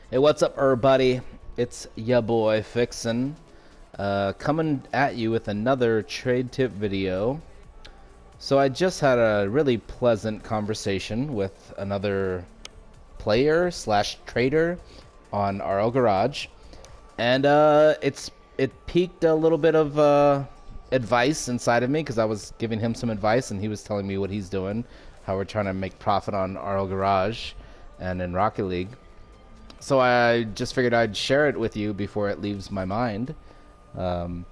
Hey, what's up, everybody? It's ya boy Fixin, coming at you with another trade tip video. So I just had a really pleasant conversation with another player slash trader on RL Garage, and it piqued a little bit of advice inside of me because I was giving him some advice and he was telling me what he's doing, how we're trying to make profit on RL Garage and in Rocket League. So I just figured I'd share it with you before it leaves my mind. Um,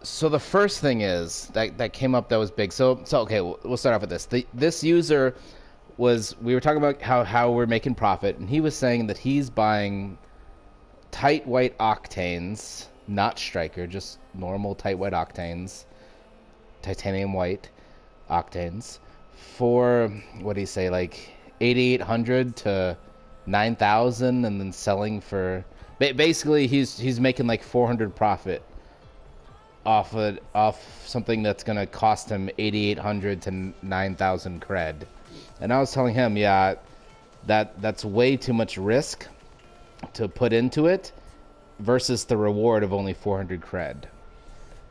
so the first thing is that came up that was big. So okay, we'll start off with this. This user we were talking about how we're making profit, and he was saying that he's buying tight white octanes, not striker, just normal tight white octanes, titanium white octanes, for what do you say, like 8,800 to 9,000, and then selling for basically he's making like 400 profit off something that's gonna cost him 8,800 to 9,000 cred. And I was telling him, yeah, that's way too much risk to put into it versus the reward of only 400 cred.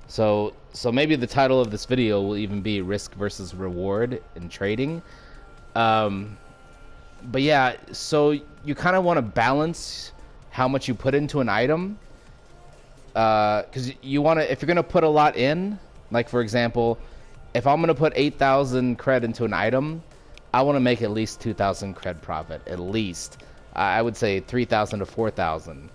So maybe the title of this video will even be risk versus reward in trading. But yeah, so you kind of want to balance how much you put into an item, because you want to, if you're going to put a lot in, like for example, if I'm going to put 8,000 cred into an item, I want to make at least 2,000 cred profit, at least. I would say 3,000 to 4,000,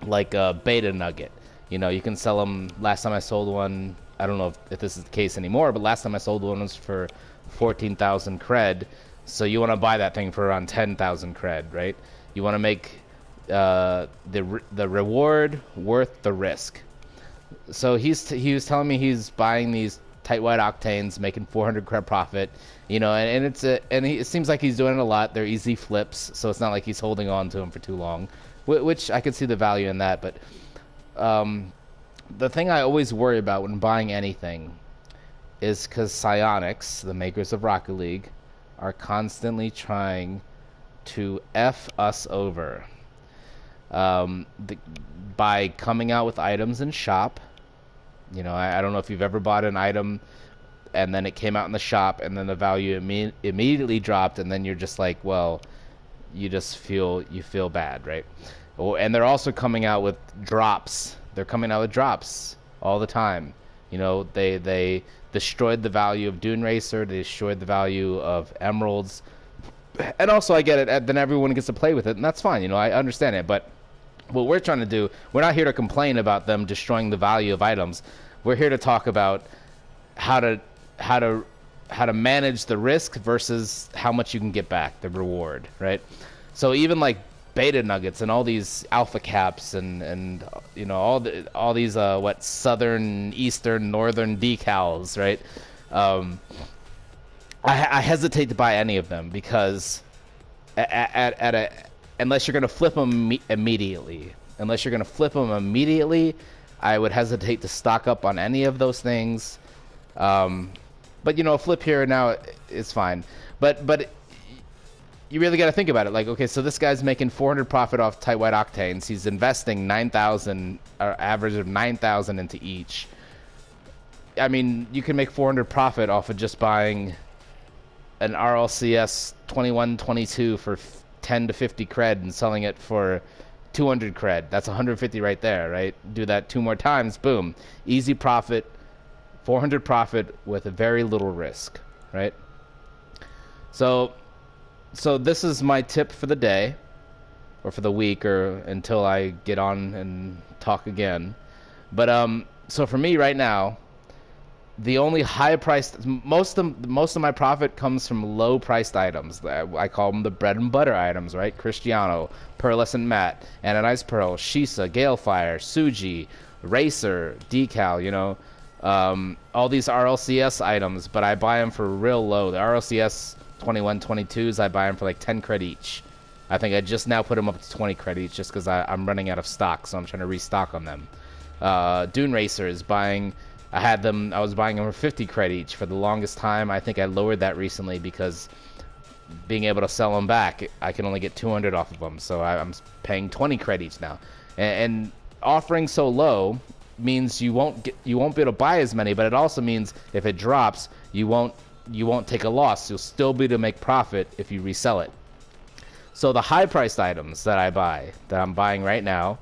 like a beta nugget. You know, you can sell them. Last time I sold one, I don't know if this is the case anymore, but last time I sold one was for 14,000 cred. So you want to buy that thing for around 10,000 cred, right? You want to make the reward worth the risk. So he was telling me he's buying these tight white octanes, making 400 cred profit, you know, and it seems like he's doing it a lot. They're easy flips, so it's not like he's holding on to them for too long, which I could see the value in that. But the thing I always worry about when buying anything is because Psyonix, the makers of Rocket League, are constantly trying to F us over by coming out with items in shop. You know, I don't know if you've ever bought an item and then it came out in the shop and then the value immediately dropped, and then you're just like, well, you feel bad, right? And they're also coming out with drops. They're coming out with drops all the time. You know, they destroyed the value of Dune Racer. They destroyed the value of Emeralds. And also, I get it. Then everyone gets to play with it, and that's fine. You know, I understand it. But what we're trying to do, we're not here to complain about them destroying the value of items. We're here to talk about how to manage the risk versus how much you can get back, the reward, right? So even like beta nuggets and all these alpha caps and you know all these southern, eastern, northern decals, right? I hesitate to buy any of them because unless you're going to flip them immediately, I would hesitate to stock up on any of those things. But you know, a flip here now is fine. But you really got to think about it. Like, okay, so this guy's making 400 profit off tight white octanes. He's investing 9,000, or average of 9,000 into each. I mean, you can make 400 profit off of just buying an RLCS 2122 for 10 to 50 cred and selling it for 200 cred. That's 150 right there, right? Do that 2 more times, boom. Easy profit, 400 profit with a very little risk, right? So this is my tip for the day, or for the week, or until I get on and talk again. But so for me right now, the only high-priced, most of my profit comes from low-priced items. I call them the bread and butter items, right? Cristiano, Pearlescent Matte, Anodized Pearl, Shisa, Galefire, Suji, Racer, Decal, you know, all these RLCS items, but I buy them for real low. The RLCS 2122s, I buy them for like 10 cred each. I think I just now put them up to 20 cred each just because I'm running out of stock, so I'm trying to restock on them. Dune Racer is buying... I was buying them for 50 cred each for the longest time. I think I lowered that recently because being able to sell them back, I can only get 200 off of them, so I'm paying 20 cred each now. And offering so low means you won't be able to buy as many, but it also means if it drops, you won't take a loss. You'll still be able to make profit if you resell it. So the high priced items that I'm buying right now,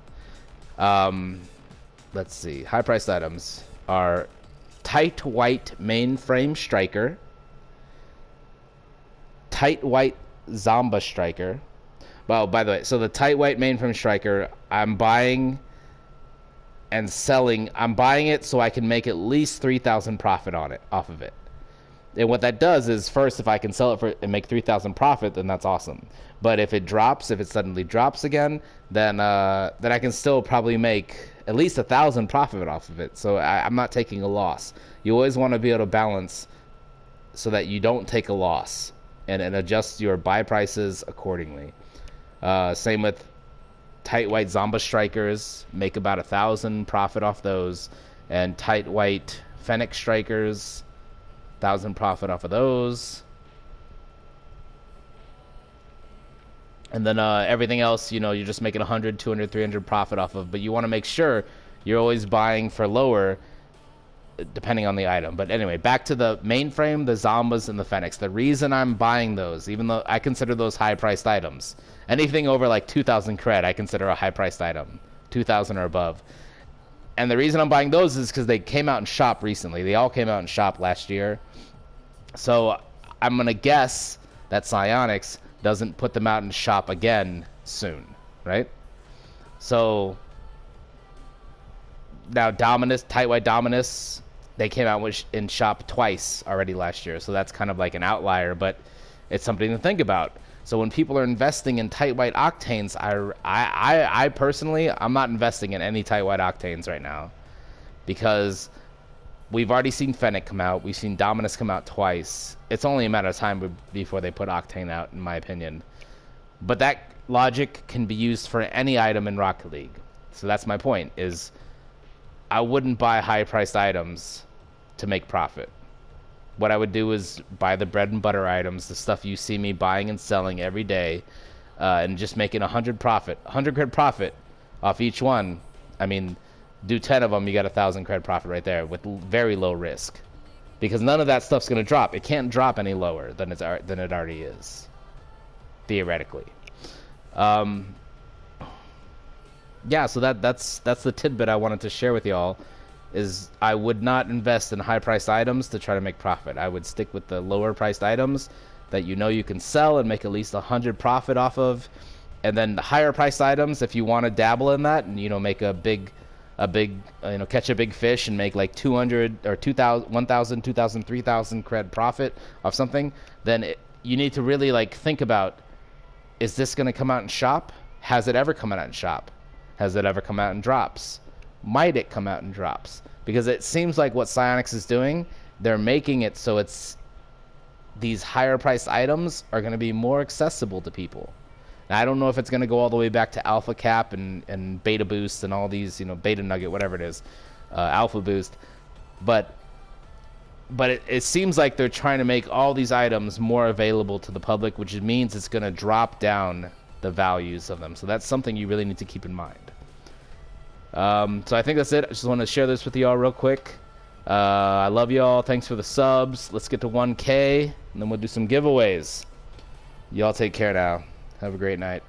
let's see, high priced items are tight white mainframe striker, tight white Zomba striker. Well, by the way, so the tight white mainframe striker, I'm buying and selling. I'm buying it so I can make at least 3,000 profit off of it. And what that does is, first, if I can sell it for and make 3,000 profit, then that's awesome. But if it suddenly drops again, then I can still probably make at least 1,000 profit off of it. So I'm not taking a loss. You always want to be able to balance so that you don't take a loss and adjust your buy prices accordingly. Same with tight white Zomba strikers, make about 1,000 profit off those, and tight white Fennec strikers, 1,000 profit off of those. And then everything else, you're just making 100, 200, 300 profit off of, but you want to make sure you're always buying for lower depending on the item. But anyway, back to the mainframe, the Zombas, and the Fennecs. The reason I'm buying those, even though I consider those high-priced items, anything over like 2,000 cred, I consider a high-priced item, 2,000 or above. And the reason I'm buying those is because they came out in shop recently. They all came out in shop last year. So I'm going to guess that Psionics doesn't put them out in shop again soon, right? So now Dominus, tight white Dominus, they came out in shop twice already last year. So that's kind of like an outlier, but it's something to think about. So when people are investing in tight white octanes, I personally, I'm not investing in any tight white octanes right now, because we've already seen Fennec come out. We've seen Dominus come out twice. It's only a matter of time before they put octane out, in my opinion. But that logic can be used for any item in Rocket League. So that's my point, is I wouldn't buy high-priced items to make profit. What I would do is buy the bread and butter items, the stuff you see me buying and selling every day, and just making 100 cred profit off each one. I mean, do 10 of them, you got 1,000 cred profit right there with very low risk, because none of that stuff's going to drop. It can't drop any lower than it already is, theoretically. Yeah, so that's the tidbit I wanted to share with y'all. Is I would not invest in high-priced items to try to make profit. I would stick with the lower-priced items that you can sell and make at least 100 profit off of, and then the higher-priced items, if you want to dabble in that and make catch a big fish and make like 200 or 2,000, 1,000, 2,000, 3,000 cred profit off something, then you need to really think about: is this going to come out in shop? Has it ever come out in shop? Has it ever come out in drops? Might it come out in drops? Because it seems like what Psionics is doing, they're making it so these higher priced items are going to be more accessible to people. Now, I don't know if it's going to go all the way back to Alpha Cap and Beta Boost and all these, Beta Nugget, whatever it is, Alpha Boost, but it seems like they're trying to make all these items more available to the public, which means it's going to drop down the values of them. So that's something you really need to keep in mind. So I think that's it. I just want to share this with y'all real quick. I love y'all. Thanks for the subs. Let's get to 1K, and then we'll do some giveaways. Y'all take care now. Have a great night.